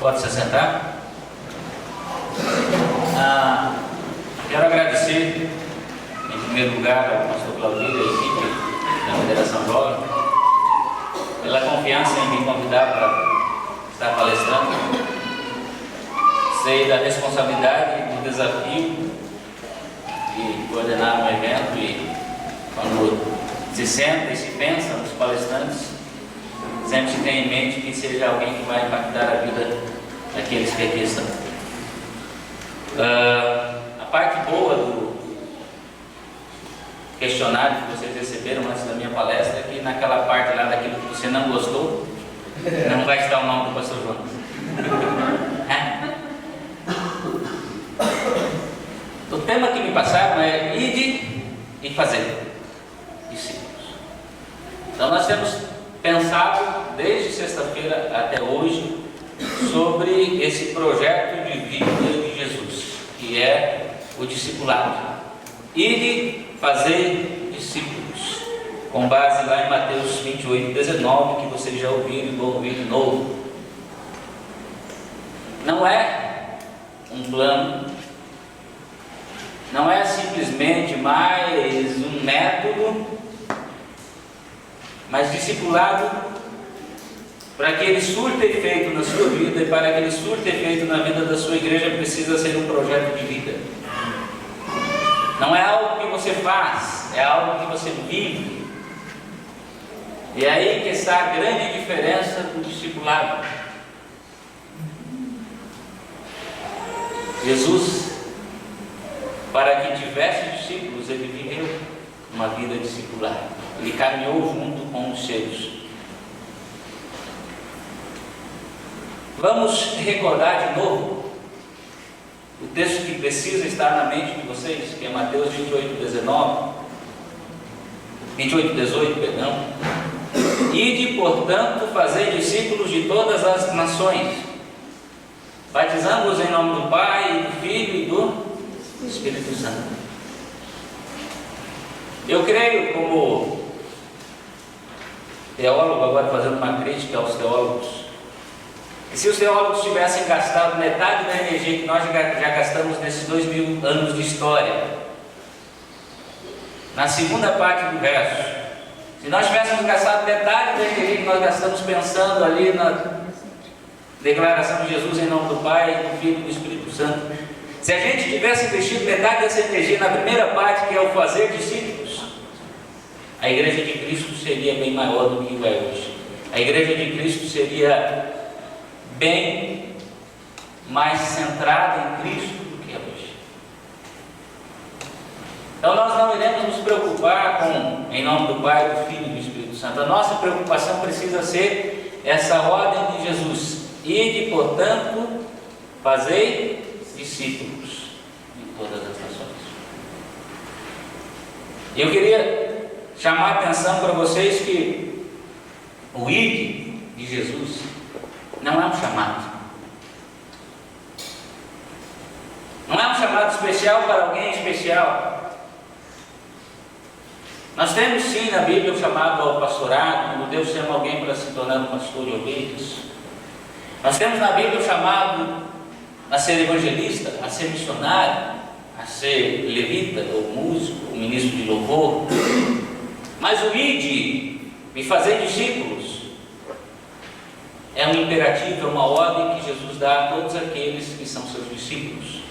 Pode se sentar. Quero agradecer, em primeiro lugar, ao pastor Claudio e à equipe da Federação Jovem pela confiança em me convidar para estar palestrando. Sei da responsabilidade e do desafio de coordenar um evento, e quando se senta e se pensa nos palestrantes, sempre se tem em mente que seja alguém que vai impactar a vida daqueles que aqui estão. A parte boa do questionário que vocês receberam antes da minha palestra é que naquela parte lá daquilo que você não gostou, não vai estar o nome do pastor Jonas. O tema que me passaram é ide e fazer discípulos. Então nós temos pensado desde sexta-feira até hoje sobre esse projeto de vida de Jesus, que é o discipulado. Ide fazer discípulos, com base lá em Mateus 28, 19, que vocês já ouviram e vão ouvir de novo. Não é um plano, não é simplesmente mais um método, mas discipulado, para que ele surta efeito na sua vida e para que ele surta efeito na vida da sua igreja, precisa ser um projeto de vida. Não é algo que você faz, é algo que você vive. E é aí que está a grande diferença do discipulado. Jesus, para que tivesse discípulos, ele viveu uma vida discipular. Ele caminhou junto com os seus. Vamos recordar de novo o texto que precisa estar na mente de vocês, que é Mateus 28, 18, perdão. Ide, portanto, fazer discípulos de todas as nações, batizando-os em nome do Pai, do Filho e do Espírito Santo. Eu creio, como teólogo, agora fazendo uma crítica aos teólogos, que se os teólogos tivessem gastado metade da energia que nós já gastamos nesses 2000 anos de história, na segunda parte do verso, se nós tivéssemos gastado metade da energia que nós gastamos pensando ali na declaração de Jesus em nome do Pai, do Filho e do Espírito Santo, se a gente tivesse investido metade dessa energia na primeira parte, que é o fazer discípulos, a igreja de Cristo seria bem maior do que é hoje. A igreja de Cristo seria bem mais centrada em Cristo do que é hoje. Então nós não iremos nos preocupar com, em nome do Pai, do Filho e do Espírito Santo. A nossa preocupação precisa ser essa ordem de Jesus: ide, portanto, fazei discípulos de todas as nações. E eu queria chamar a atenção para vocês que o ide de Jesus não é um chamado. Não é um chamado especial para alguém especial. Nós temos sim na Bíblia o chamado ao pastorado, quando Deus chama alguém para se tornar um pastor de ovelhas. Nós temos na Bíblia o chamado a ser evangelista, a ser missionário, a ser levita, ou músico, ou ministro de louvor. Mas o ide, me fazer discípulos, é um imperativo, é uma ordem que Jesus dá a todos aqueles que são seus discípulos.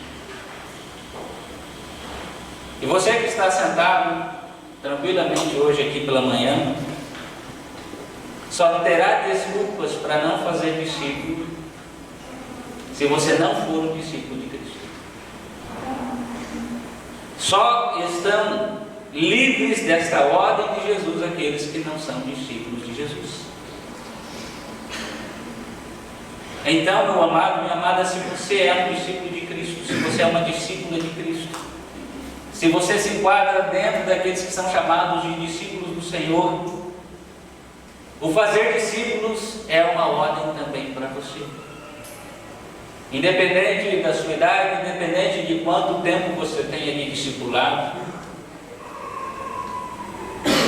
E você que está sentado tranquilamente hoje aqui pela manhã, só terá desculpas para não fazer discípulo se você não for um discípulo de Cristo. Só estão livres desta ordem de Jesus aqueles que não são discípulos de Jesus. Então, meu amado, minha amada, se você é um discípulo de Cristo, se você é uma discípula de Cristo, se você se enquadra dentro daqueles que são chamados de discípulos do Senhor, o fazer discípulos é uma ordem também para você. Independente da sua idade, independente de quanto tempo você tenha de discipulado,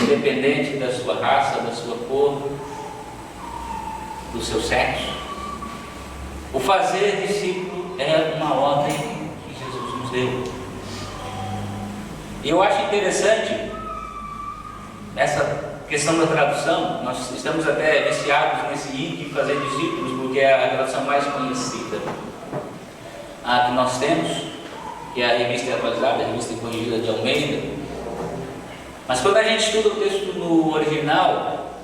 independente da sua raça, da sua cor, do seu sexo, O fazer discípulo é uma ordem que Jesus nos deu. E eu acho interessante essa questão da tradução. Nós estamos até viciados nesse ide de fazer discípulos, porque é a tradução mais conhecida que nós temos, que é a revista atualizada, a revista corrigida de Almeida. Mas quando a gente estuda o texto no original,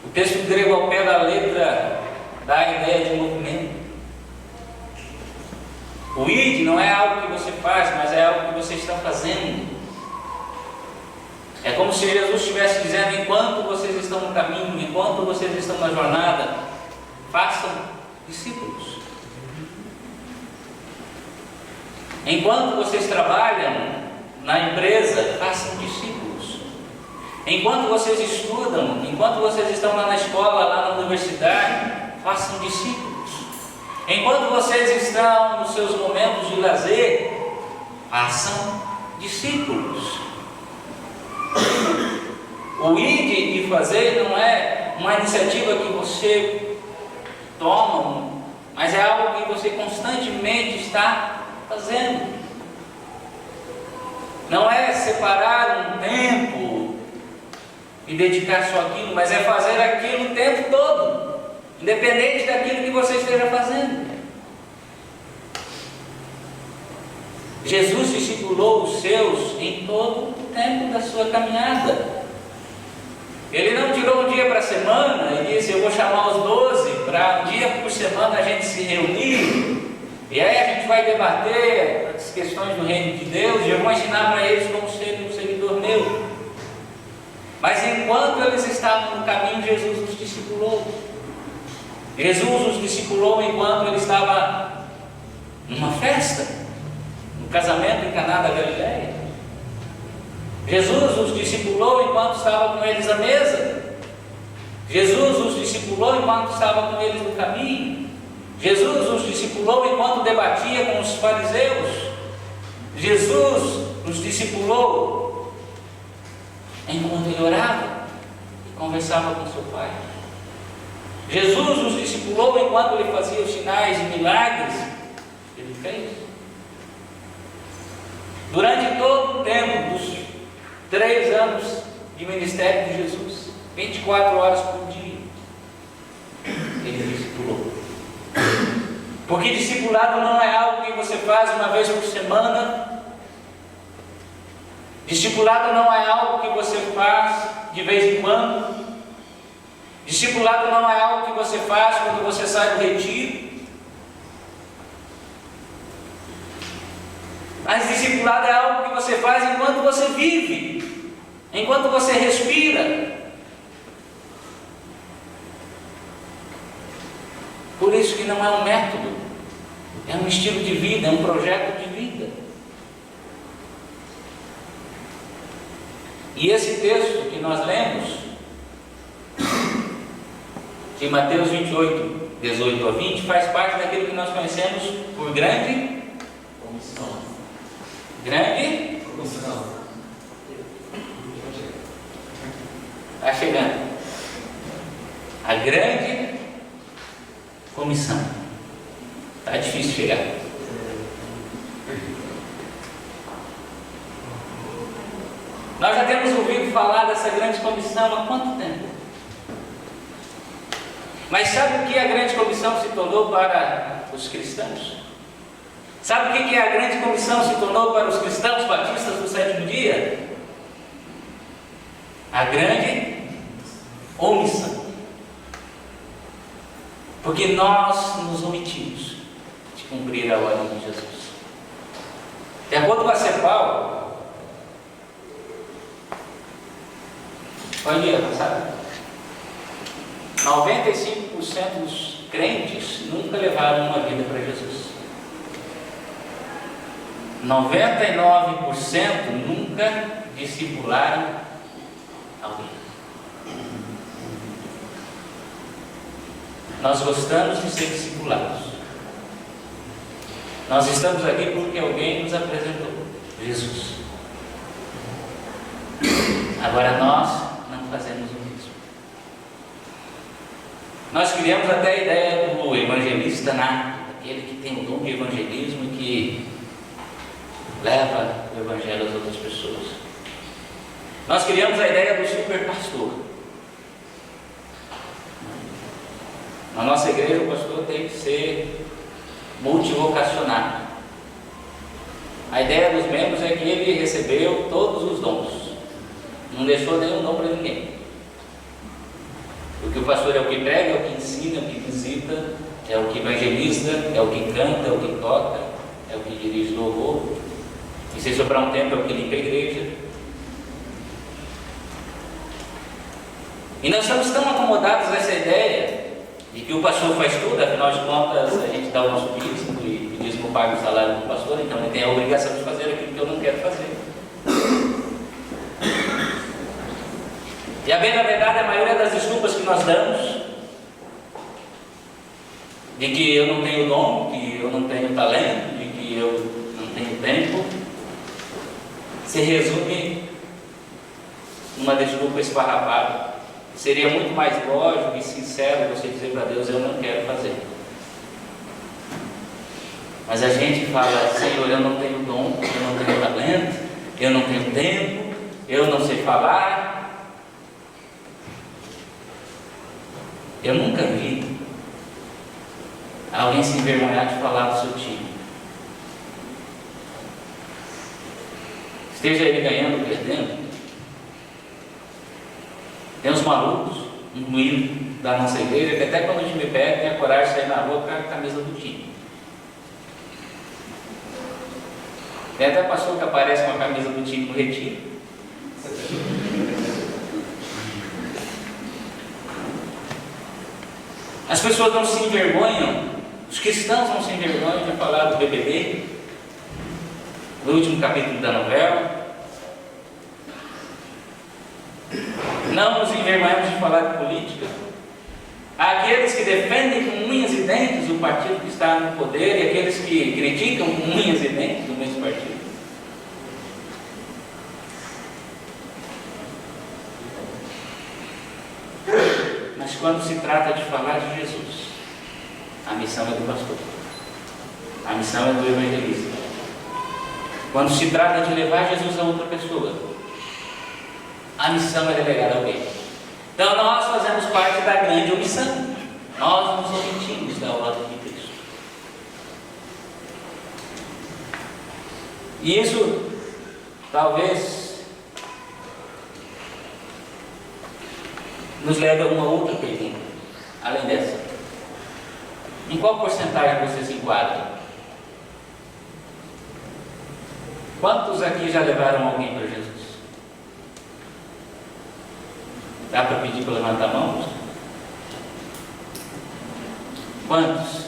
o texto grego ao pé da letra dá a ideia de movimento. O id não é algo que você faz, mas é algo que você está fazendo. É como se Jesus estivesse dizendo: enquanto vocês estão no caminho, enquanto vocês estão na jornada, façam discípulos. Enquanto vocês trabalham na empresa, façam discípulos. Enquanto vocês estudam, enquanto vocês estão lá na escola, lá na universidade, façam discípulos. Enquanto vocês estão nos seus momentos de lazer, façam discípulos. O ir e fazer não é uma iniciativa que você toma, mas é algo que você constantemente está fazendo. Não é separar um tempo e dedicar só aquilo, mas é fazer aquilo o tempo todo, independente daquilo que você esteja fazendo. Jesus discipulou os seus em todo o tempo da sua caminhada. Ele não tirou um dia para a semana e disse: eu vou chamar os 12 para um dia por semana a gente se reunir, e aí a gente vai debater as questões do reino de Deus e eu vou ensinar para eles como ser um seguidor meu. Mas enquanto eles estavam no caminho, Jesus os discipulou. Jesus os discipulou enquanto ele estava numa festa, no casamento em Caná da Galileia. Jesus os discipulou enquanto estava com eles à mesa. Jesus os discipulou enquanto estava com eles no caminho. Jesus os discipulou enquanto debatia com os fariseus. Jesus os discipulou enquanto ele orava e conversava com seu Pai. Jesus os discipulou enquanto ele fazia os sinais e milagres que ele fez. Durante todo o tempo dos 3 anos de ministério de Jesus, 24 horas por dia, ele discipulou. Porque discipulado não é algo que você faz uma vez por semana. Discipulado não é algo que você faz de vez em quando. Discipulado não é algo que você faz quando você sai do retiro. Mas discipulado é algo que você faz enquanto você vive, enquanto você respira. Por isso que não é um método, é um estilo de vida, é um projeto de vida. E esse texto que nós lemos, de Mateus 28, 18 a 20, faz parte daquilo que nós conhecemos por grande comissão. Grande comissão. Está chegando. A grande comissão. Está difícil chegar. Nós já temos ouvido falar dessa grande comissão há quanto tempo? Mas sabe o que a grande comissão se tornou para os cristãos? Sabe o que a grande comissão se tornou para os cristãos batistas do sétimo dia? A grande omissão. Porque nós nos omitimos de cumprir a ordem de Jesus. De acordo com a CEPAL, pode ir, sabe? 95% dos crentes nunca levaram uma vida para Jesus. 99% nunca discipularam alguém. Nós gostamos de ser discipulados. Nós estamos aqui porque alguém nos apresentou Jesus. Agora nós não fazemos o mesmo. Nós criamos até a ideia do o evangelista nato, aquele que tem o dom de evangelismo e que leva o evangelho às outras pessoas. Nós criamos a ideia do super pastor. Na nossa igreja, o pastor tem que ser multivocacionado. A ideia dos membros é que ele recebeu todos os dons, não deixou nenhum dom para ninguém. Porque o pastor é o que prega, é o que ensina, é o que visita, é o que evangeliza, é o que canta, é o que toca, é o que dirige louvor. E se sobrar um tempo, é o que limpa a igreja. E nós estamos tão acomodados nessa ideia de que o pastor faz tudo, afinal de contas a gente dá o nosso dízimo e o dízimo paga o salário do pastor, então ele tem a obrigação de fazer aquilo que eu não quero fazer. E a bem da verdade, a maioria das desculpas que nós damos, de que eu não tenho dom, que eu não tenho talento, de que eu não tenho tempo, se resume numa desculpa esfarrapada. Seria muito mais lógico e sincero você dizer para Deus: eu não quero fazer. Mas a gente fala: Senhor, eu não tenho dom, eu não tenho talento, eu não tenho tempo, eu não sei falar. Eu nunca vi alguém se envergonhar de falar do seu time. Esteja ele ganhando ou perdendo. Tem uns malucos, um hino da nossa igreja, que até quando o time perde, tem a coragem de sair na rua com a camisa do time. Tem até pastor que aparece com a camisa do time no retiro. As pessoas não se envergonham, os cristãos não se envergonham de falar do BBB, no último capítulo da novela. Não nos envergonhamos de falar de política. Há aqueles que defendem com unhas e dentes o partido que está no poder e aqueles que criticam com unhas e dentes o mesmo partido. Mas quando se trata de falar de Jesus, a missão é do pastor, a missão é do evangelista. Quando se trata de levar Jesus a outra pessoa, a missão é delegada a alguém. Então nós fazemos parte da grande omissão. Nós nos omitimos da ordem de Cristo. E isso talvez nos leve a uma outra pergunta, além dessa. Em qual porcentagem você se enquadra? Quantos aqui já levaram alguém para Jesus? Dá para pedir para levantar a mão? Quantos?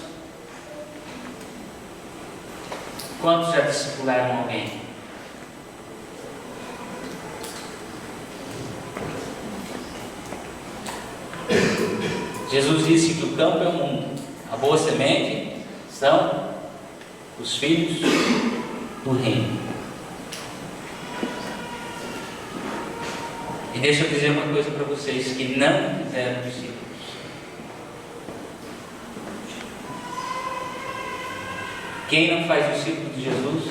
Quantos já discipularam alguém? Jesus disse que o campo é o mundo, a boa semente são os filhos do reino. E deixa eu dizer uma coisa para vocês que não fizeram discípulos. Quem não faz discípulo de Jesus,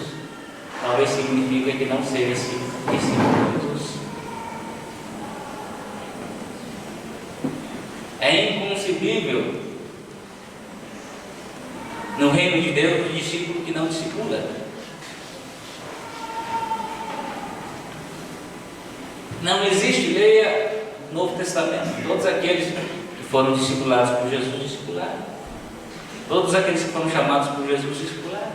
talvez significa que não seja discípulo de Jesus. É inconcebível no reino de Deus o discípulo que não discipula. Não existe, leia o Novo Testamento, todos aqueles que foram discipulados por Jesus discipularam. Todos aqueles que foram chamados por Jesus discipularam.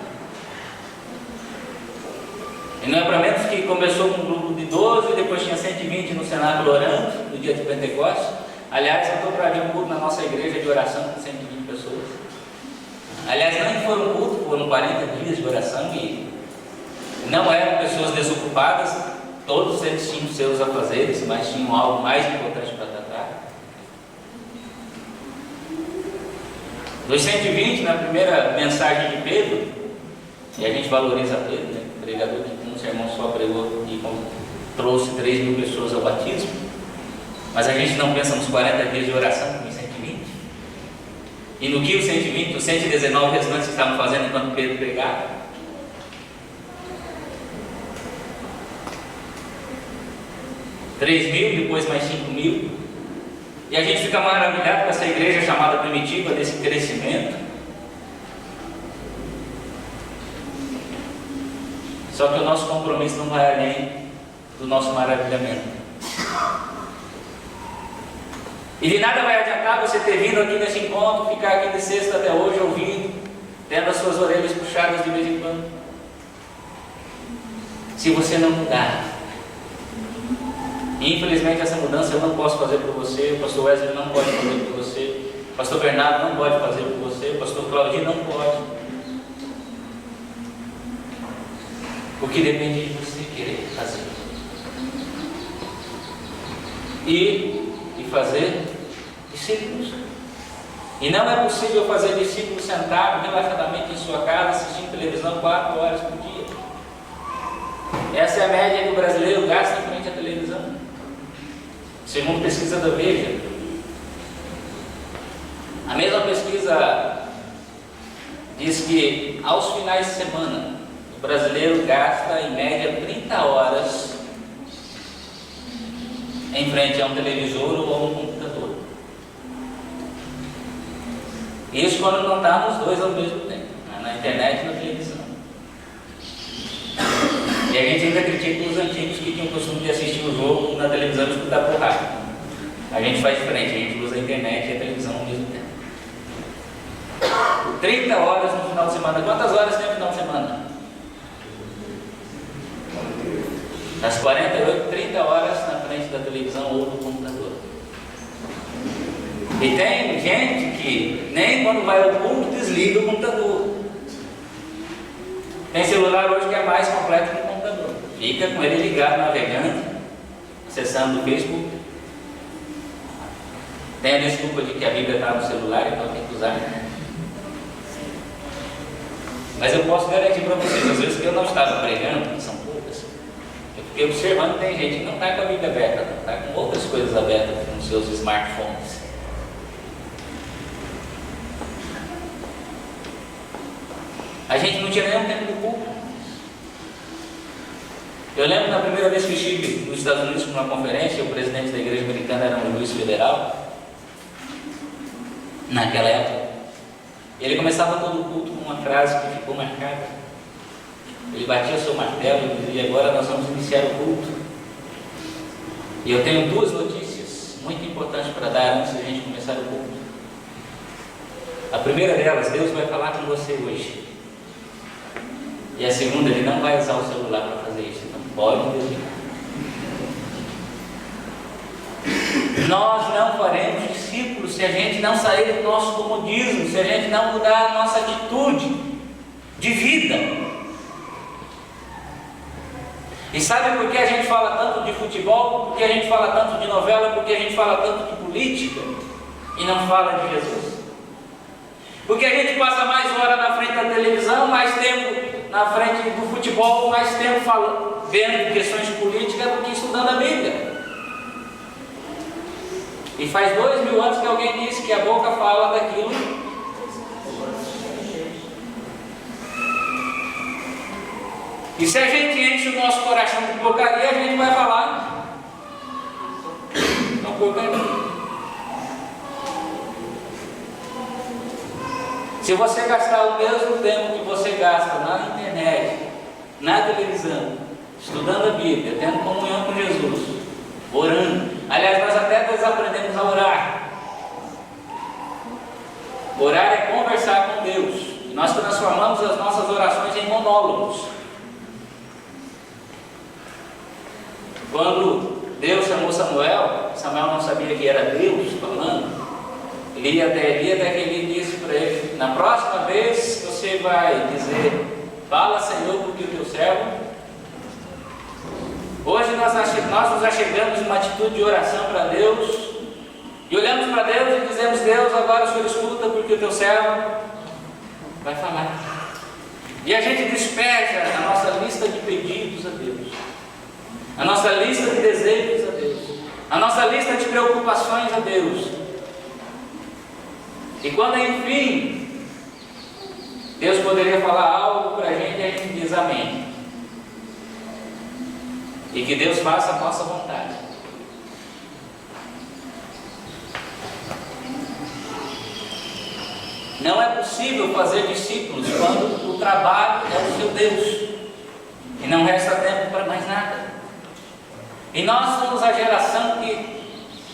E não é para menos que começou com um grupo de 12 e depois tinha 120 no cenáculo orando, no dia de Pentecostes. Aliás, eu estou para ver um culto na nossa igreja de oração com 120 pessoas. Aliás, não foi um culto, foram 40 dias de oração e não eram pessoas desocupadas. Todos eles tinham seus afazeres, mas tinham algo mais importante para tratar. Dos 120, na primeira mensagem de Pedro, e a gente valoriza Pedro, né? O pregador que um sermão só pregou e trouxe 3.000 pessoas ao batismo, mas a gente não pensa nos 40 dias de oração com 120. E no que os 120, os 119 restantes estavam fazendo enquanto Pedro pregava? $3.000, depois mais 5.000. E a gente fica maravilhado com essa igreja chamada primitiva, desse crescimento. Só que o nosso compromisso não vai além do nosso maravilhamento. E de nada vai adiantar você ter vindo aqui nesse encontro, ficar aqui de sexta até hoje ouvindo, tendo as suas orelhas puxadas de vez em quando, se você não mudar. E infelizmente essa mudança eu não posso fazer por você, o pastor Wesley não pode fazer por você, o pastor Bernardo não pode fazer por você, o pastor Claudinho não pode. O que depende de você querer fazer. E fazer discípulos. E não é possível fazer discípulos sentado relaxadamente em sua casa, assistindo televisão 4 horas por dia. Essa é a média que o brasileiro gasta em frente à televisão, segundo pesquisa da Veja. A mesma pesquisa diz que aos finais de semana o brasileiro gasta em média 30 horas em frente a um televisor ou a um computador. Isso quando não está nos dois ao mesmo tempo, na internet e na televisão. E a gente ainda critica os antigos que tinham o costume de assistir o jogo na televisão e escutar por rádio. A gente faz diferente, a gente usa a internet e a televisão ao mesmo tempo. 30 horas no final de semana. Quantas horas tem no final de semana? Das 48, 30 horas na frente da televisão ou do computador. E tem gente que nem quando vai ao culto desliga o computador. Tem celular hoje que é mais completo que o computador. Fica com ele ligado, navegando, acessando o Facebook. Tem a desculpa de que a Bíblia está no celular, então tem que usar. Mas eu posso garantir para vocês, às vezes que eu não estava pregando, que são poucas, eu fiquei observando que tem gente que não está com a Bíblia aberta, não está com outras coisas abertas nos seus smartphones. A gente não tinha nenhum tempo do culto. Eu lembro na primeira vez que eu estive nos Estados Unidos para uma conferência, o presidente da igreja americana era um juiz federal, naquela época. Ele começava todo o culto com uma frase que ficou marcada. Ele batia o seu martelo e dizia: agora nós vamos iniciar o culto. E eu tenho duas notícias muito importantes para dar antes de a gente começar o culto. A primeira delas, Deus vai falar com você hoje. E a segunda, Ele não vai usar o celular para fazer isso, então pode desligar. Nós não faremos discípulos se a gente não sair do nosso comodismo, se a gente não mudar a nossa atitude de vida. E sabe por que a gente fala tanto de futebol, por que a gente fala tanto de novela, por que a gente fala tanto de política e não fala de Jesus? Porque a gente passa mais hora na frente da televisão, mais tempo na frente do futebol, mais tempo vendo questões políticas do que estudando a Bíblia. E faz 2000 anos que alguém disse que a boca fala daquilo. E se a gente enche o nosso coração de porcaria, a gente vai falar não porcaria. Se você gastar o mesmo tempo que você gasta na internet, na televisão, estudando a Bíblia, tendo comunhão com Jesus, orando, aliás, nós até desaprendemos a orar. Orar é conversar com Deus. E nós transformamos as nossas orações em monólogos. Quando Deus chamou Samuel, Samuel não sabia que era Deus falando. Ele ia até que ele disse para ele: na próxima vez você vai dizer, fala Senhor, porque o teu servo. Hoje nós nos achegamos em uma atitude de oração para Deus, e olhamos para Deus e dizemos: Deus, agora o Senhor escuta, porque o teu servo vai falar. E a gente despeja a nossa lista de pedidos a Deus, a nossa lista de desejos a Deus, a nossa lista de preocupações a Deus. E quando enfim Deus poderia falar algo para a gente diz amém. E que Deus faça a nossa vontade. Não é possível fazer discípulos quando o trabalho é o seu Deus e não resta tempo para mais nada. E nós somos a geração que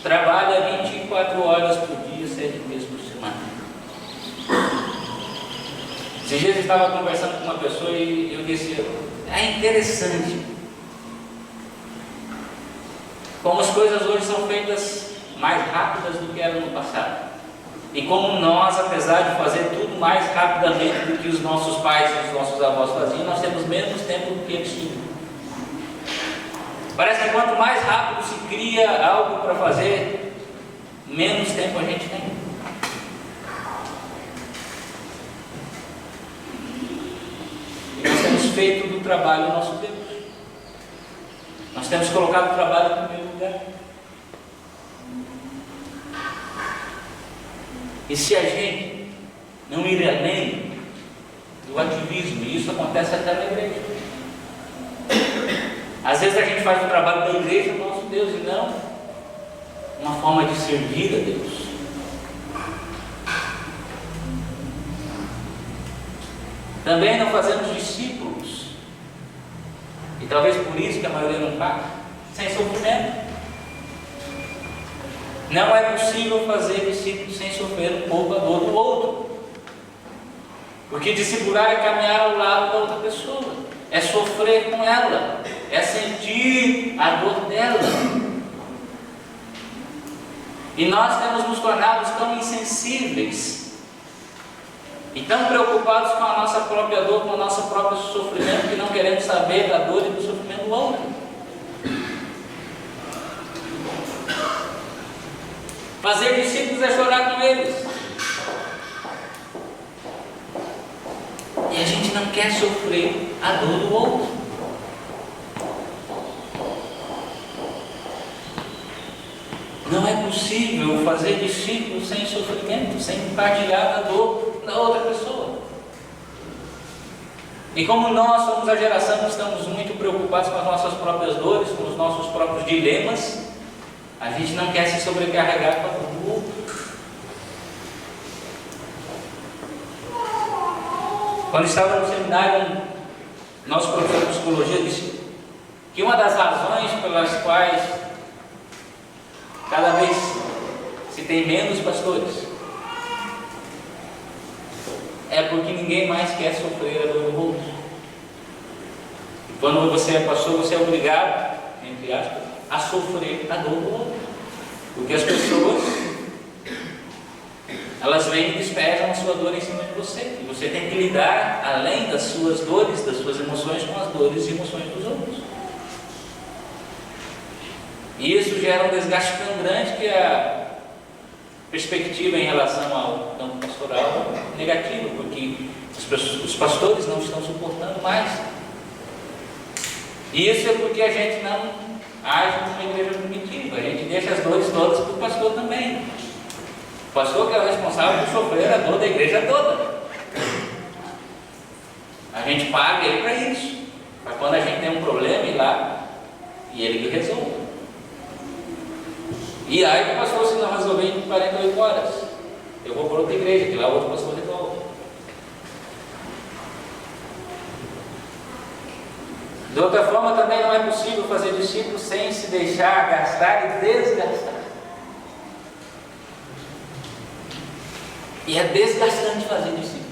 trabalha 24 horas por dia, 7 dias por semana. Esses dias eu estava conversando com uma pessoa e eu disse: é interessante como as coisas hoje são feitas mais rápidas do que eram no passado. E como nós, apesar de fazer tudo mais rapidamente do que os nossos pais e os nossos avós faziam, nós temos menos tempo do que eles tinham. Parece que quanto mais rápido se cria algo para fazer, menos tempo a gente tem. E nós temos feito do trabalho o nosso Deus. Nós temos colocado o trabalho em primeiro lugar. E se a gente não ir além do ativismo, e isso acontece até na igreja. Às vezes a gente faz o trabalho da igreja o nosso Deus e não uma forma de servir a Deus. Também não fazemos discípulos, e talvez por isso que a maioria não paga, sem sofrimento. Não é possível fazer discípulos sem sofrer um pouco a dor do outro. Porque discipular é caminhar ao lado da outra pessoa, é sofrer com ela, é sentir a dor dela. E nós temos nos tornado tão insensíveis e tão preocupados com a nossa própria dor, com o nosso próprio sofrimento, que não queremos saber da dor e do sofrimento do outro. Fazer discípulos é chorar com eles. E a gente não quer sofrer a dor do outro. Não é possível fazer discípulos sem sofrimento, sem compartilhar a dor da outra pessoa. E como nós somos a geração que estamos muito preocupados com as nossas próprias dores, com os nossos próprios dilemas, a gente não quer se sobrecarregar com a dor do outro. Quando estava no seminário, nosso professor de psicologia disse que uma das razões pelas quais cada vez se tem menos pastores é porque ninguém mais quer sofrer a dor do outro. E quando você é pastor, você é obrigado, entre aspas, a sofrer a dor do outro. Porque as pessoas, elas vêm e despejam a sua dor em cima de você. E você tem que lidar, além das suas dores, das suas emoções, com as dores e emoções dos outros. E isso gera um desgaste tão grande que a perspectiva em relação ao campo pastoral é negativa, porque os pastores não estão suportando mais. E isso é porque a gente não age como uma igreja primitiva. A gente deixa as dores todas para o pastor também. O pastor que é o responsável por sofrer a dor da igreja toda. A gente paga ele para isso, para quando a gente tem um problema ir lá e ele que resolve. E aí o pastor, se não resolver em 48 horas, eu vou para outra igreja, que lá outro pastor resolve. De outra forma, também não é possível fazer discípulos sem se deixar gastar e desgastar. E é desgastante fazer discípulos.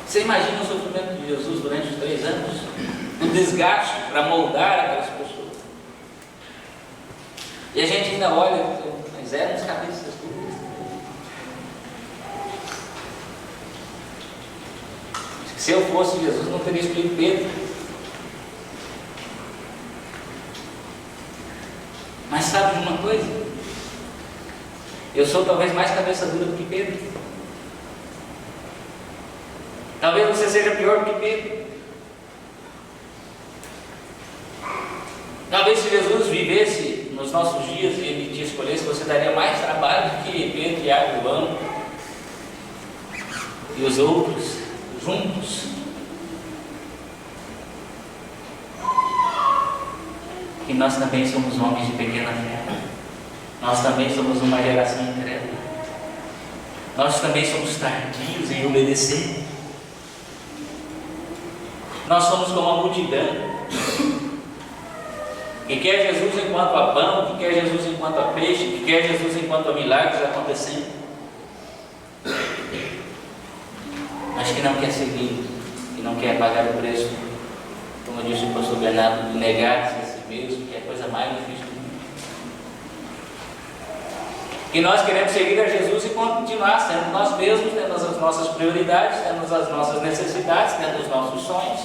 Você imagina o sofrimento de Jesus durante os 3 anos? O desgaste para moldar aquelas pessoas. E a gente ainda olha, mas éramos cabeças duras. Se eu fosse Jesus, não teria escolhido Pedro. Mas sabe de uma coisa? Eu sou talvez mais cabeça dura do que Pedro. Talvez você seja pior do que Pedro. Talvez se Jesus vivesse nos nossos dias e ele escolhesse, você daria mais trabalho do que Pedro, Tiago e João e os outros juntos. Que nós também somos homens de pequena fé. Nós também somos uma geração incrédula. Nós também somos tardios em obedecer. Nós somos como a multidão que quer Jesus enquanto há pão, que quer Jesus enquanto há peixe, que quer Jesus enquanto há milagres acontecendo, mas que não quer seguir, que não quer pagar o preço, como disse o pastor Bernardo, de negar-se a si mesmo, que é a coisa mais difícil do mundo. Que nós queremos seguir a Jesus e continuar sendo nós mesmos, tendo as nossas prioridades, tendo as nossas necessidades, tendo os nossos sonhos,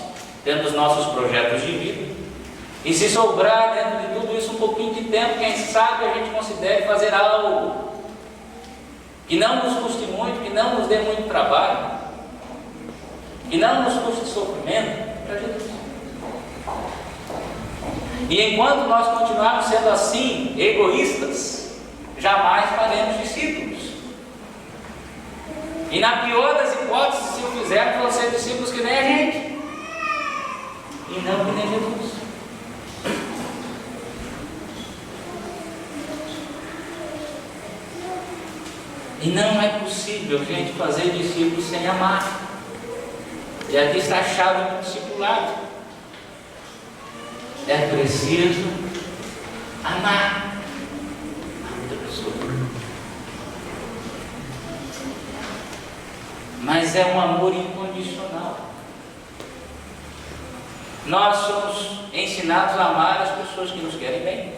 tendo os nossos projetos de vida. E se sobrar dentro de tudo isso um pouquinho de tempo, quem sabe a gente considere fazer algo que não nos custe muito, que não nos dê muito trabalho, que não nos custe sofrimento para Jesus. E enquanto nós continuarmos sendo assim, egoístas, jamais faremos discípulos. E na pior das hipóteses, se o fizermos, vão ser discípulos que nem a gente, e não que nem Jesus. E não é possível, gente, fazer discípulos sem amar. E aqui está a chave do discipulado. É preciso amar a outra pessoa. Mas é um amor incondicional. Nós somos ensinados a amar as pessoas que nos querem bem.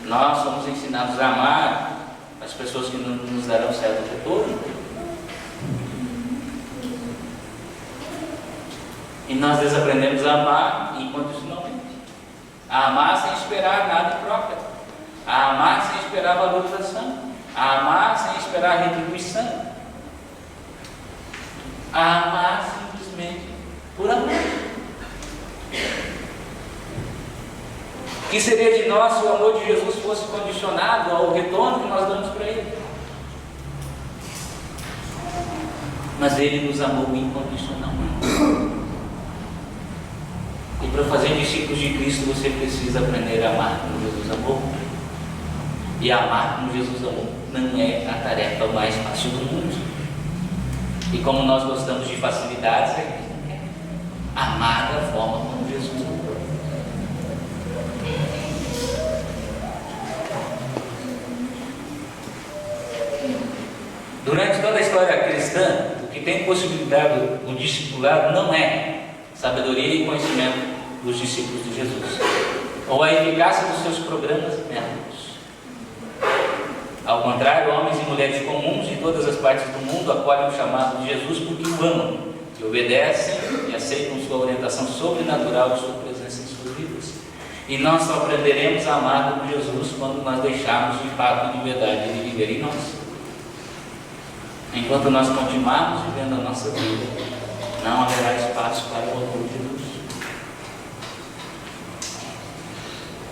Nós somos ensinados a amar as pessoas que não nos darão certo retorno. E nós desaprendemos a amar incondicionalmente. A amar sem esperar nada em troca. A amar sem esperar valorização. A amar sem esperar retribuição. A amar simplesmente por amor. Que seria de nós se o amor de Jesus fosse condicionado ao retorno que nós damos para Ele? Mas Ele nos amou incondicionalmente. E para fazer discípulos de Cristo, você precisa aprender a amar como Jesus amou. E amar como Jesus amou não é a tarefa mais fácil do mundo. E como nós gostamos de facilidades, a gente não quer amar da forma como Jesus amou. Durante toda a história cristã, o que tem possibilidade o discipulado não é sabedoria e conhecimento dos discípulos de Jesus, ou a eficácia dos seus programas e métodos. Ao contrário, homens e mulheres comuns de todas as partes do mundo acolhem o chamado de Jesus porque o amam, e obedecem e aceitam sua orientação sobrenatural e sua presença em suas vidas. E nós só aprenderemos a amar como Jesus quando nós deixarmos de fato e de verdade de viver em nós. Enquanto nós continuarmos vivendo a nossa vida, não haverá espaço para o amor de Deus.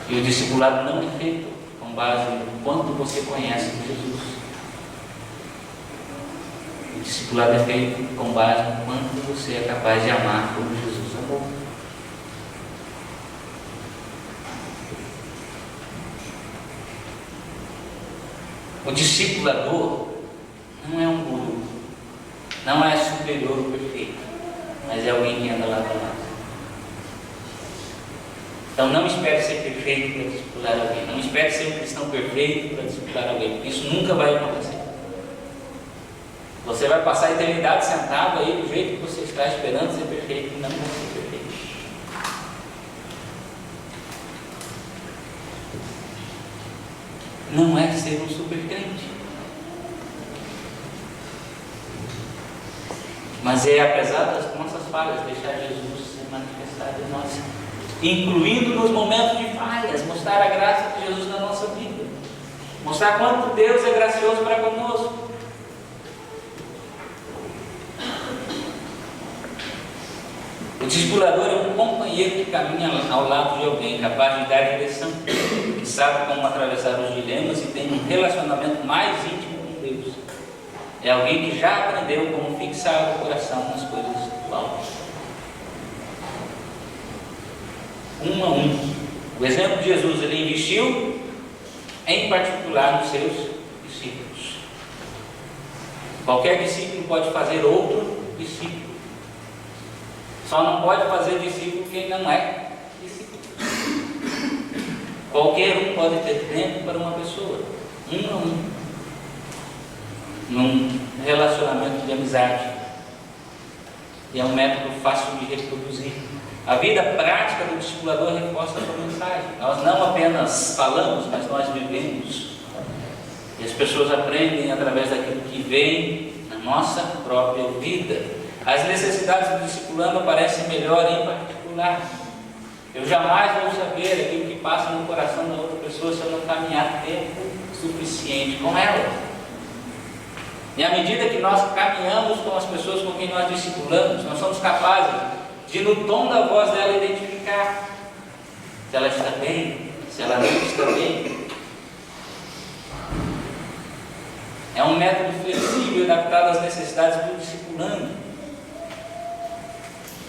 E o discipulado não é feito com base no quanto você conhece de Jesus. O discipulado é feito com base no quanto você é capaz de amar como Jesus amou. O discipulador não é um guru, não é superior ou perfeito, mas é alguém que anda lado a lado. Então não espere ser perfeito para discipular alguém, não espere ser um cristão perfeito para discipular alguém, porque isso nunca vai acontecer. Você vai passar a eternidade sentado aí do jeito que você está esperando ser perfeito e não vai ser perfeito. Não é ser um super crente. Mas é, apesar das nossas falhas, deixar Jesus ser manifestado em nós, incluindo nos momentos de falhas, mostrar a graça de Jesus na nossa vida, mostrar quanto Deus é gracioso para conosco. O discipulador é um companheiro que caminha ao lado de alguém, capaz de dar direção, que sabe como atravessar os dilemas e tem um relacionamento mais íntimo com Deus. É alguém que já aprendeu como fixar o coração nas coisas do alto. Um a um. O exemplo de Jesus, ele investiu em particular nos seus discípulos. Qualquer discípulo pode fazer outro discípulo. Só não pode fazer discípulo quem não é discípulo. Qualquer um pode ter tempo para uma pessoa, um a um, num relacionamento de amizade. E é um método fácil de reproduzir. A vida prática do discipulador reforça a sua mensagem. Nós não apenas falamos, mas nós vivemos. E as pessoas aprendem através daquilo que vem na nossa própria vida. As necessidades do discipulando aparecem melhor em particular. Eu jamais vou saber aquilo que passa no coração da outra pessoa se eu não caminhar tempo suficiente com ela. E à medida que nós caminhamos com as pessoas com quem nós discipulamos, nós somos capazes de, no tom da voz dela, identificar se ela está bem, se ela não está bem. É um método flexível e adaptado às necessidades do discipulando.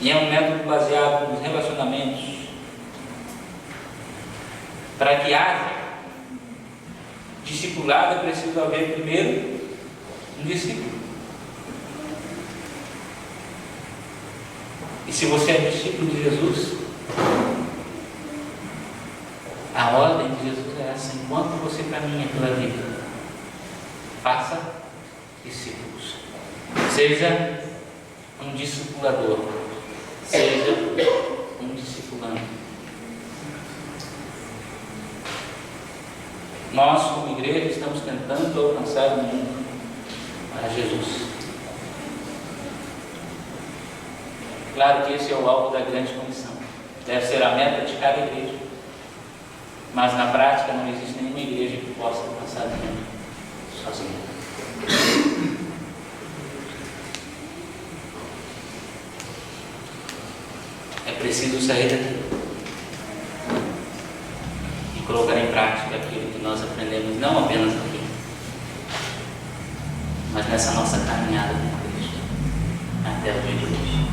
E é um método baseado nos relacionamentos. Para que haja discipulado, é preciso haver primeiro um discípulo. E se você é discípulo de Jesus, a ordem de Jesus é essa: enquanto você caminha pela vida, faça discípulos. Seja um discipulador, seja um discipulando. Nós, como igreja, estamos tentando alcançar o mundo para Jesus. Claro que esse é o alvo da grande comissão. Deve ser a meta de cada igreja. Mas na prática não existe nenhuma igreja que possa alcançar o mundo sozinha. É preciso sair daqui e colocar em prática aquilo que nós aprendemos, não apenas aqui, mas nessa nossa caminhada com Cristo até o dia de hoje.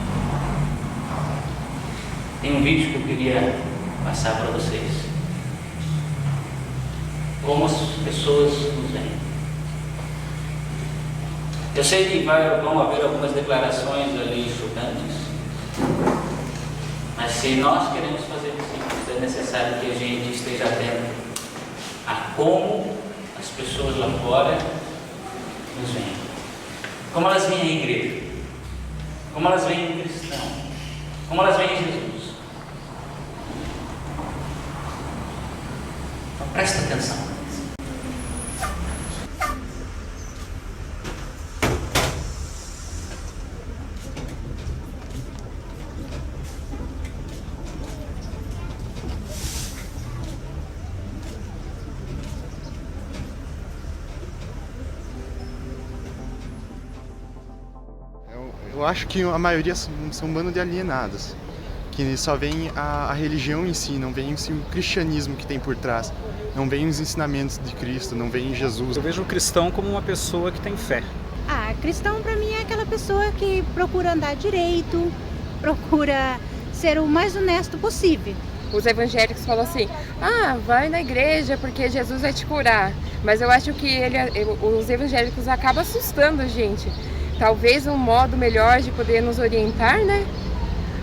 Tem um vídeo que eu queria passar para vocês. Como as pessoas nos veem. Eu sei que vão haver algumas declarações ali chocantes, mas se nós queremos fazer discípulos, é necessário que a gente esteja atento a como as pessoas lá fora nos veem. Como elas veem a igreja, como elas veem o cristão, como elas veem Jesus. Então presta atenção. Eu acho que a maioria são um bando de alienados, que só veem a religião em si, não veem em si o cristianismo que tem por trás, não veem os ensinamentos de Cristo, não veem Jesus. Eu vejo o cristão como uma pessoa que tem fé. Cristão para mim é aquela pessoa que procura andar direito, procura ser o mais honesto possível. Os evangélicos falam assim, vai na igreja porque Jesus vai te curar. Mas eu acho que os evangélicos acabam assustando a gente. Talvez um modo melhor de poder nos orientar, né?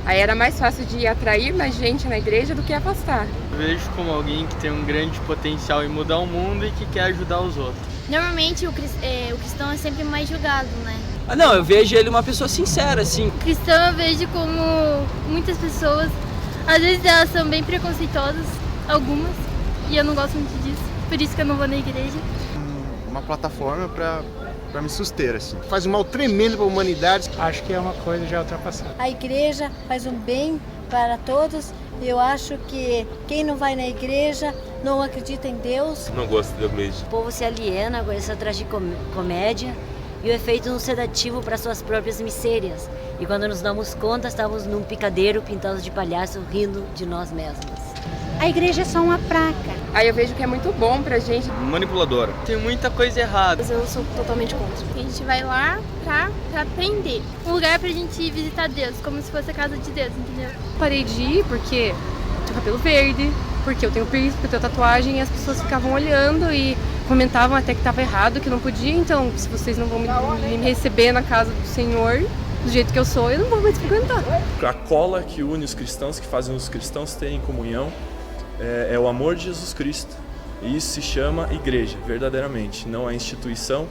Aí era mais fácil de atrair mais gente na igreja do que afastar. Eu vejo como alguém que tem um grande potencial em mudar o mundo e que quer ajudar os outros. Normalmente o cristão é sempre mais julgado, né? Não, eu vejo ele uma pessoa sincera, assim. O cristão eu vejo como muitas pessoas, às vezes elas são bem preconceituosas, algumas, e eu não gosto muito disso, por isso que eu não vou na igreja. Uma plataforma para me suster, assim. Faz um mal tremendo para a humanidade. Acho que é uma coisa já ultrapassada. A igreja faz um bem para todos. Eu acho que quem não vai na igreja não acredita em Deus. Não gosto da igreja. O povo se aliena com essa tragicomédia e o efeito um sedativo para suas próprias misérias. E quando nos damos conta, estamos num picadeiro pintado de palhaço rindo de nós mesmos. a igreja é só uma placa. Aí eu vejo que é muito bom pra gente. Manipuladora. Tem muita coisa errada. Eu sou totalmente contra. A gente vai lá pra aprender. Um lugar pra gente ir visitar Deus, como se fosse a casa de Deus, entendeu? Parei de ir porque tinha cabelo verde, porque eu tenho piercing, porque eu tenho tatuagem, e as pessoas ficavam olhando e comentavam até que estava errado, que não podia. Então, se vocês não vão me receber na casa do Senhor do jeito que eu sou, eu não vou mais frequentar. A cola que une os cristãos, que fazem os cristãos terem comunhão, é o amor de Jesus Cristo. E isso se chama igreja, verdadeiramente. Não a instituição,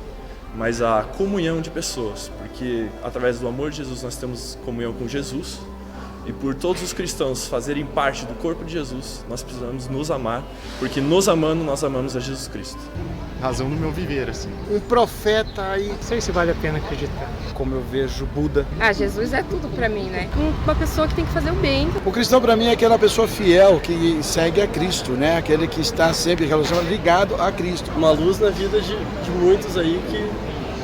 mas a comunhão de pessoas. Porque através do amor de Jesus nós temos comunhão com Jesus. E por todos os cristãos fazerem parte do corpo de Jesus, nós precisamos nos amar. Porque nos amando, nós amamos a Jesus Cristo. Razão no meu viver, assim. Um profeta aí. Não sei se vale a pena acreditar. Como eu vejo Buda. Jesus é tudo pra mim, né? Uma pessoa que tem que fazer o bem. O cristão para mim é aquela pessoa fiel que segue a Cristo, né? Aquele que está sempre relacionado, ligado a Cristo. Uma luz na vida de muitos aí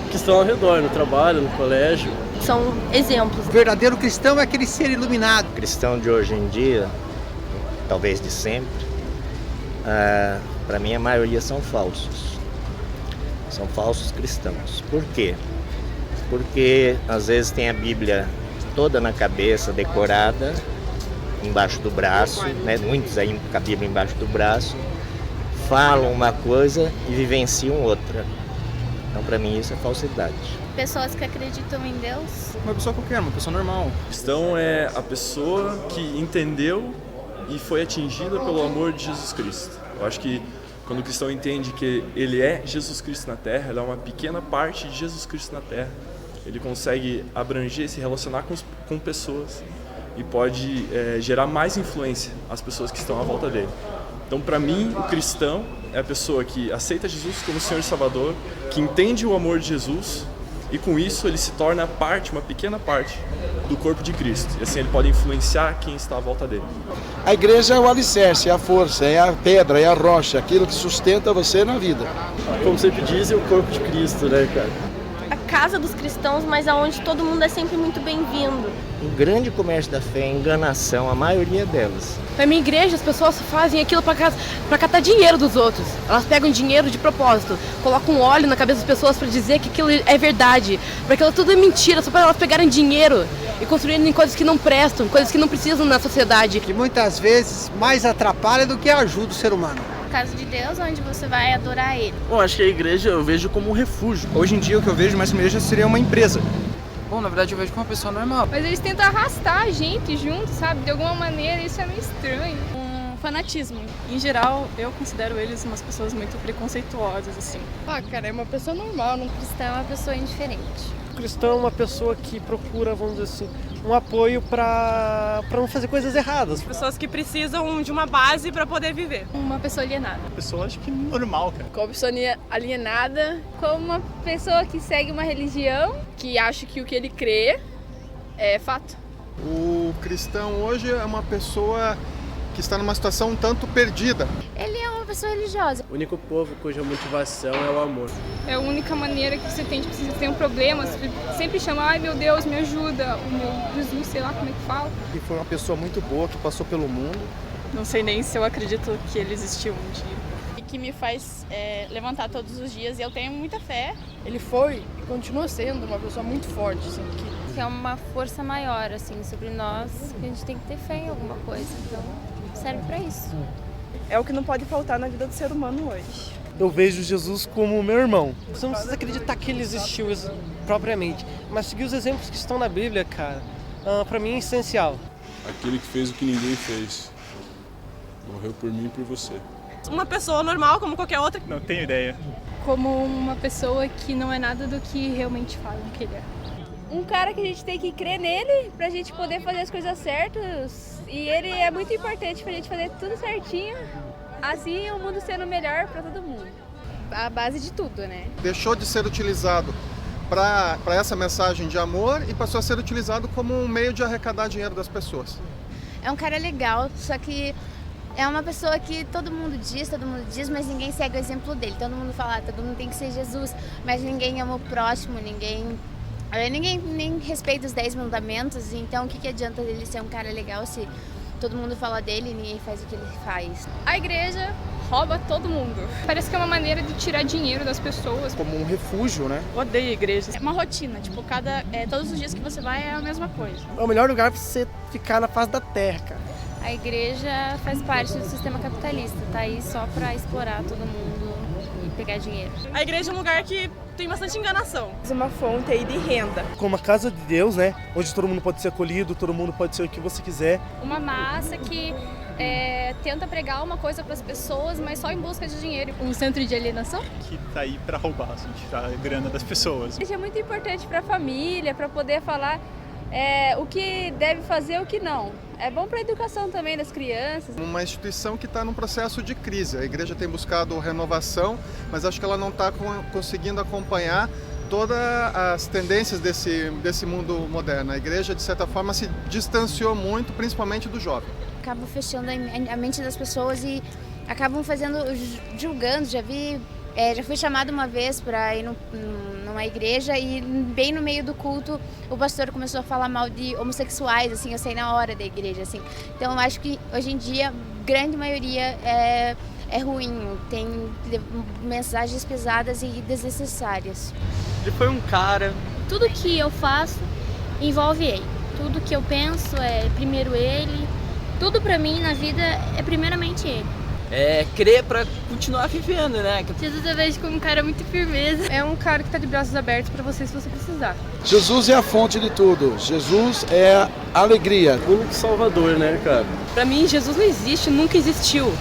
que estão ao redor, no trabalho, no colégio. São exemplos. O verdadeiro cristão é aquele ser iluminado. O cristão de hoje em dia, talvez de sempre, para mim a maioria são falsos. São falsos cristãos. Por quê? Porque às vezes tem a Bíblia toda na cabeça, decorada, embaixo do braço, né? Muitos aí com a Bíblia embaixo do braço, falam uma coisa e vivenciam outra. Então para mim isso é falsidade. Pessoas que acreditam em Deus. Uma pessoa qualquer, uma pessoa normal. O cristão é a pessoa que entendeu e foi atingida pelo amor de Jesus Cristo. Eu acho que quando o cristão entende que ele é Jesus Cristo na Terra, ele é uma pequena parte de Jesus Cristo na Terra, ele consegue abranger, se relacionar com pessoas e pode gerar mais influência às pessoas que estão à volta dele. Então, para mim, o cristão é a pessoa que aceita Jesus como Senhor e Salvador, que entende o amor de Jesus e com isso ele se torna parte, uma pequena parte do corpo de Cristo. E assim ele pode influenciar quem está à volta dele. A igreja é o alicerce, é a força, é a pedra, é a rocha, aquilo que sustenta você na vida. Como sempre dizem, o corpo de Cristo, né, cara? A casa dos cristãos, mas aonde todo mundo é sempre muito bem-vindo. O grande comércio da fé é a enganação, a maioria delas. Na minha igreja, as pessoas fazem aquilo para catar dinheiro dos outros. Elas pegam dinheiro de propósito, colocam óleo na cabeça das pessoas para dizer que aquilo é verdade, para aquilo tudo é mentira, só para elas pegarem dinheiro e construírem coisas que não prestam, coisas que não precisam na sociedade. Que muitas vezes mais atrapalha do que ajuda o ser humano. Casa de Deus, onde você vai adorar Ele. Bom, acho que a igreja eu vejo como um refúgio. Hoje em dia o que eu vejo mais que uma igreja seria uma empresa. Bom, na verdade eu vejo como uma pessoa normal. Mas eles tentam arrastar a gente junto, sabe? De alguma maneira, isso é meio estranho. Um fanatismo. Em geral, eu considero eles umas pessoas muito preconceituosas, assim. Cara, é uma pessoa normal. Um cristão é uma pessoa indiferente. O cristão é uma pessoa que procura, vamos dizer assim, um apoio para não fazer coisas erradas. Pessoas que precisam de uma base para poder viver. Uma pessoa alienada. Pessoa, acho que normal, cara. Como pessoa alienada, como uma pessoa que segue uma religião, que acha que o que ele crê é fato. O cristão hoje é uma pessoa que está numa situação um tanto perdida. Ele é uma pessoa religiosa. O único povo cuja motivação é o amor. É a única maneira que você tem, tipo, se você tem um problema, você sempre chama, ai meu Deus, me ajuda, o meu Jesus, sei lá como é que fala. E foi uma pessoa muito boa que passou pelo mundo. Não sei nem se eu acredito que ele existiu um dia. E que me faz levantar todos os dias e eu tenho muita fé. Ele foi e continua sendo uma pessoa muito forte, assim, Que é uma força maior, assim, sobre nós, que a gente tem que ter fé em alguma coisa, então serve pra isso. É o que não pode faltar na vida do ser humano hoje. Eu vejo Jesus como meu irmão. Você não precisa acreditar que ele existiu propriamente, mas seguir os exemplos que estão na Bíblia, cara, pra mim é essencial. Aquele que fez o que ninguém fez. Morreu por mim e por você. Uma pessoa normal, como qualquer outra. Não tenho ideia. Como uma pessoa que não é nada do que realmente falam que ele é. Um cara que a gente tem que crer nele pra gente poder fazer as coisas certas. E ele é muito importante pra gente fazer tudo certinho. Assim o mundo sendo melhor pra todo mundo. A base de tudo, né? Deixou de ser utilizado para essa mensagem de amor e passou a ser utilizado como um meio de arrecadar dinheiro das pessoas. É um cara legal, só que é uma pessoa que todo mundo diz, mas ninguém segue o exemplo dele. Todo mundo fala, todo mundo tem que ser Jesus, mas ninguém ama o próximo, ninguém nem respeita os 10 mandamentos. Então o que adianta ele ser um cara legal se todo mundo fala dele e ninguém faz o que ele faz. A igreja rouba todo mundo. Parece que é uma maneira de tirar dinheiro das pessoas. Como um refúgio, né? Odeio igreja. É uma rotina, tipo, todos os dias que você vai é a mesma coisa. É o melhor lugar pra você ficar na face da terra, cara. A igreja faz parte do sistema capitalista, tá aí só pra explorar todo mundo e pegar dinheiro. A igreja é um lugar que tem bastante enganação. Uma fonte aí de renda. Como a casa de Deus, né? Onde todo mundo pode ser acolhido, todo mundo pode ser o que você quiser. Uma massa que tenta pregar uma coisa para as pessoas, mas só em busca de dinheiro. Um centro de alienação? Que tá aí pra roubar, assim, tirar a grana das pessoas. Isso é muito importante para a família, para poder falar o que deve fazer e o que não. É bom para a educação também das crianças. Uma instituição que está num processo de crise. A igreja tem buscado renovação, mas acho que ela não está conseguindo acompanhar todas as tendências desse mundo moderno. A igreja, de certa forma, se distanciou muito, principalmente do jovem. Acabam fechando a mente das pessoas e acabam julgando. Já fui chamada uma vez para ir numa igreja e bem no meio do culto o pastor começou a falar mal de homossexuais, assim, eu saí na hora da igreja, assim. Então eu acho que hoje em dia a grande maioria é ruim, tem mensagens pesadas e desnecessárias. Ele foi um cara... Tudo que eu faço envolve ele, tudo que eu penso é primeiro ele, tudo pra mim na vida é primeiramente ele. Crer pra continuar vivendo, né? Jesus eu vejo como um cara muito firmeza. É um cara que tá de braços abertos pra você se você precisar. Jesus é a fonte de tudo. Jesus é a alegria. O único salvador, né, cara? Pra mim, Jesus não existe, nunca existiu.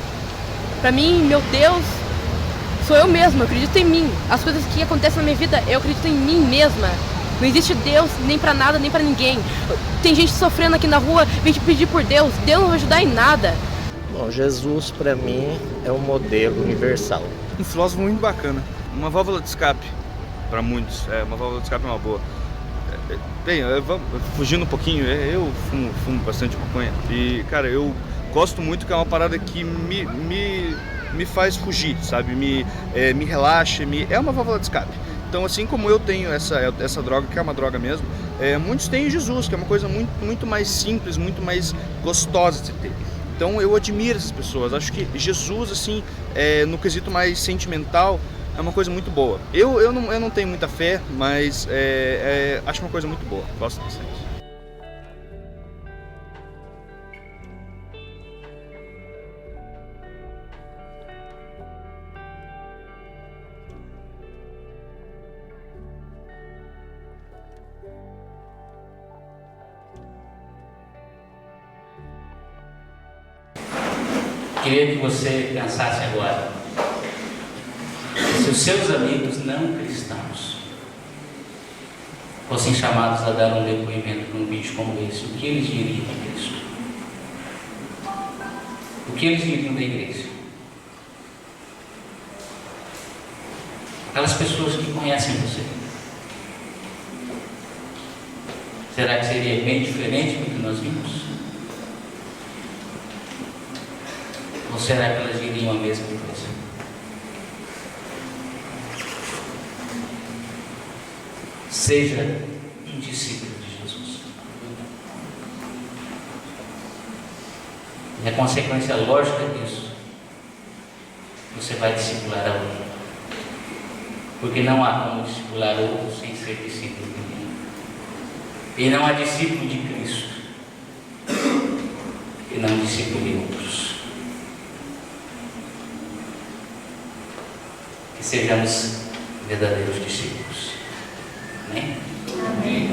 Pra mim, meu Deus, sou eu mesma, eu acredito em mim. As coisas que acontecem na minha vida, eu acredito em mim mesma. Não existe Deus nem pra nada, nem pra ninguém. Tem gente sofrendo aqui na rua, vem te pedir por Deus. Deus não vai ajudar em nada. Bom, Jesus para mim é um modelo universal. Um filósofo muito bacana. Uma válvula de escape para muitos. Uma válvula de escape é uma boa. Bem, fugindo um pouquinho, eu fumo bastante maconha. E, cara, eu gosto muito que é uma parada que me faz fugir, sabe? Me relaxa, é uma válvula de escape. Então, assim como eu tenho essa droga, que é uma droga mesmo, muitos têm Jesus, que é uma coisa muito mais simples, muito mais gostosa de ter. Então eu admiro essas pessoas, acho que Jesus, assim, no quesito mais sentimental, é uma coisa muito boa. Eu não tenho muita fé, mas acho uma coisa muito boa, gosto bastante. Queria que você pensasse agora, se os seus amigos não cristãos fossem chamados a dar um depoimento num vídeo como esse, o que eles diriam a Cristo? O que eles diriam da igreja? Aquelas pessoas que conhecem você. Será que seria bem diferente do que nós vimos? Ou será que elas diriam a mesma coisa? Seja um discípulo de Jesus. E a consequência lógica disso, você vai discipular alguém. Porque não há como discipular outro sem ser discípulo de ninguém. E não há discípulo de Cristo que não discipule outros. Que sejamos verdadeiros discípulos. Amém? Amém.